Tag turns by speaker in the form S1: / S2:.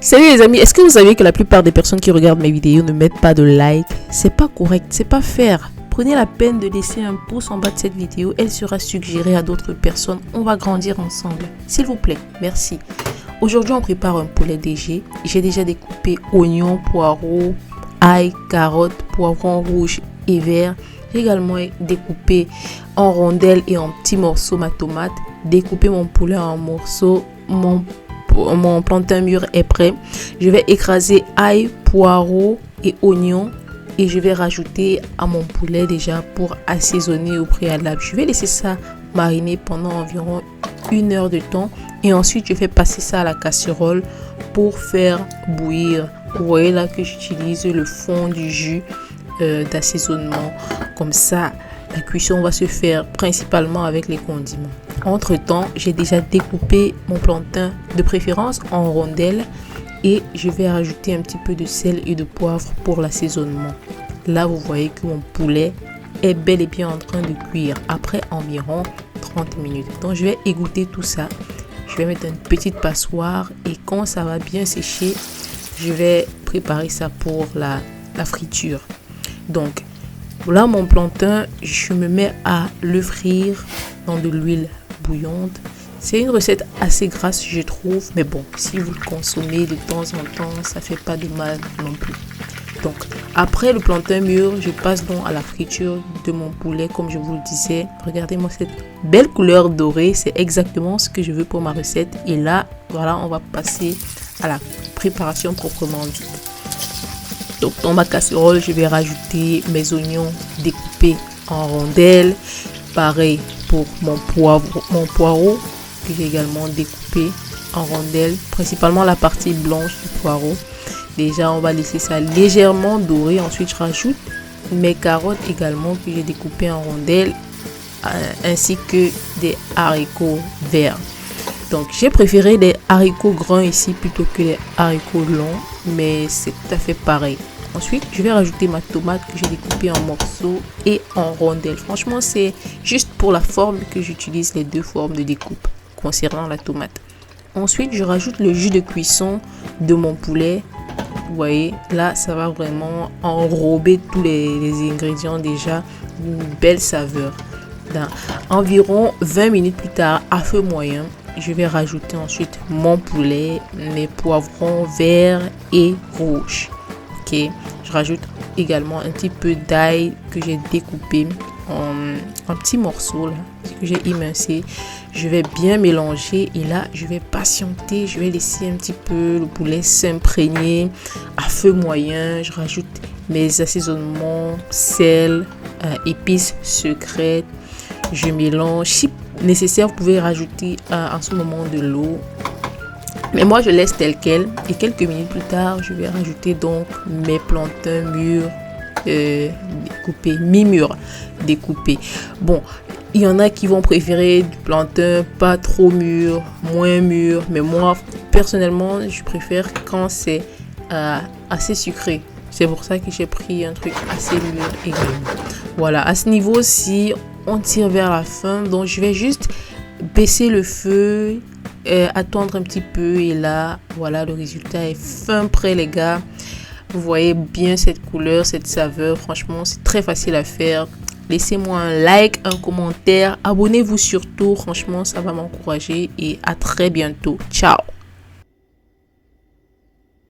S1: Salut les amis, est-ce que vous savez que la plupart des personnes qui regardent mes vidéos ne mettent pas de like? C'est pas correct, c'est pas fair. Prenez la peine de laisser un pouce en bas de cette vidéo, elle sera suggérée à d'autres personnes. On va grandir ensemble. S'il vous plaît, merci. Aujourd'hui, on prépare un poulet DG. J'ai déjà découpé oignons, poireaux, ail, carottes, poivrons rouges et verts. J'ai également découpé en rondelles et en petits morceaux ma tomate. Découpé mon poulet en morceaux. Mon plantain mûr est prêt. Je vais écraser ail, poireaux et oignons et je vais rajouter à mon poulet déjà pour assaisonner au préalable. Je vais laisser ça mariner pendant environ 1 heure de temps et ensuite je vais passer ça à la casserole pour faire bouillir. Vous voyez là que j'utilise le fond du jus d'assaisonnement. Comme ça, la cuisson va se faire principalement avec les condiments. Entre temps, j'ai déjà découpé mon plantain de préférence en rondelles et je vais rajouter un petit peu de sel et de poivre pour l'assaisonnement. Là, vous voyez que mon poulet est bel et bien en train de cuire après environ 30 minutes. Donc, je vais égoutter tout ça. Je vais mettre une petite passoire et quand ça va bien sécher, je vais préparer ça pour la friture. Donc, là, mon plantain, je me mets à le frire dans de l'huile bouillante. C'est une recette assez grasse, je trouve. Mais bon, si vous le consommez de temps en temps, ça fait pas de mal non plus. Donc, après le plantain mûr, je passe donc à la friture de mon poulet, comme je vous le disais. Regardez-moi cette belle couleur dorée. C'est exactement ce que je veux pour ma recette. Et là, voilà, on va passer à la préparation proprement dite. Donc dans ma casserole, je vais rajouter mes oignons découpés en rondelles. Pareil pour mon poireau que j'ai également découpé en rondelles. Principalement la partie blanche du poireau. Déjà, on va laisser ça légèrement doré. Ensuite, je rajoute mes carottes également que j'ai découpées en rondelles. Ainsi que des haricots verts. Donc, j'ai préféré les haricots grands ici plutôt que les haricots longs. Mais c'est tout à fait pareil. Ensuite, je vais rajouter ma tomate que j'ai découpée en morceaux et en rondelles. Franchement, c'est juste pour la forme que j'utilise les deux formes de découpe concernant la tomate. Ensuite, je rajoute le jus de cuisson de mon poulet. Vous voyez, là, ça va vraiment enrober tous les ingrédients déjà. Une belle saveur. Dans environ 20 minutes plus tard, à feu moyen, je vais rajouter ensuite mon poulet, mes poivrons verts et rouges. Ok, je rajoute également un petit peu d'ail que j'ai découpé en petits morceaux là, que j'ai émincé. Je vais bien mélanger et là, je vais patienter. Je vais laisser un petit peu le poulet s'imprégner à feu moyen. Je rajoute mes assaisonnements, sel, épices secrètes. Je mélange. Si nécessaire, vous pouvez rajouter en ce moment de l'eau. Mais moi, je laisse tel quel. Et quelques minutes plus tard, je vais rajouter donc mes plantains mûrs découpés, mi-mûrs découpés. Bon, il y en a qui vont préférer du plantain pas trop mûr, moins mûr. Mais moi, personnellement, je préfère quand c'est assez sucré. C'est pour ça que j'ai pris un truc assez mûr également. Voilà, à ce niveau-ci, on tire vers la fin. Donc, je vais juste baisser le feu, attendre un petit peu. Et là, voilà, le résultat est fin prêt, les gars. Vous voyez bien cette couleur, cette saveur. Franchement, c'est très facile à faire. Laissez-moi un like, un commentaire. Abonnez-vous surtout. Franchement, ça va m'encourager. Et à très bientôt. Ciao!